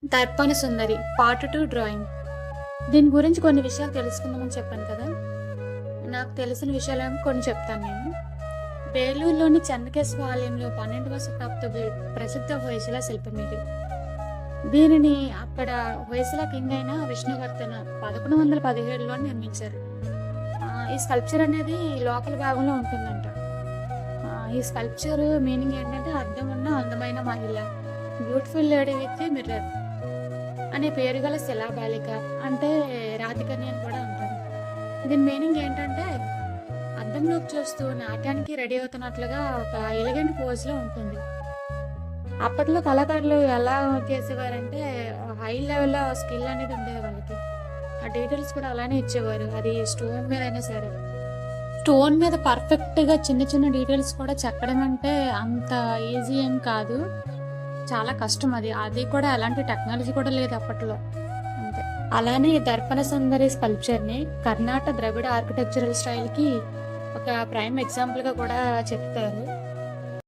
దర్పణ సుందరి part 2 drawing. దీని గురించి కొన్ని విషయాలు తెలుసుకుందామని చెప్పాను కదా. నాకు తెలిసిన విషయాలేమో కొన్ని చెప్తాను నేను. వేలూరులోని చెన్నకేశవ ఆలయంలో 12వ శతాబ్దపు ప్రసిద్ధ హొయసల శిల్పం ఇది. దీనిని అక్కడ హొయసల కింగ్ అయిన విష్ణువర్ధన 1117లో నిర్మించారు. ఈ స్కల్ప్చర్ అనేది లోపల భాగంలో ఉంటుందంట. ఈ స్కల్ప్చర్ మీనింగ్ ఏంటంటే అర్థం ఉన్న అందమైన మహిళ, బ్యూటిఫుల్ లేడీ విత్ మిర్రర్ అనే పేరు గల శిలాబాలిక అంటే రాధికన్య అని కూడా అంటారు. దీని మీనింగ్ ఏంటంటే అద్దంలోకి చూస్తూ నాట్యానికి రెడీ అవుతున్నట్లుగా ఒక ఎలిగెంట్ పోజ్లో ఉంటుంది. అప్పట్లో కళాకారులు ఎలా చేసేవారంటే హై లెవెల్లో స్కిల్ అనేది ఉండేది వాళ్ళకి. ఆ డీటెయిల్స్ కూడా అలానే ఇచ్చేవారు. అది స్టోన్ మీద అయినా సరే. స్టోన్ మీద పర్ఫెక్ట్గా చిన్న చిన్న డీటెయిల్స్ కూడా చెక్కడం అంటే అంత ఈజీ ఏం కాదు, చాలా కష్టం. అది కూడా అలాంటి టెక్నాలజీ కూడా లేదు అప్పట్లో. అంతే. అలానే ఈ దర్పణ సుందరి స్కల్ప్చర్ని కర్ణాటక ద్రవిడ ఆర్కిటెక్చరల్ స్టైల్కి ఒక ప్రైమ్ ఎగ్జాంపుల్గా కూడా చెప్తారు.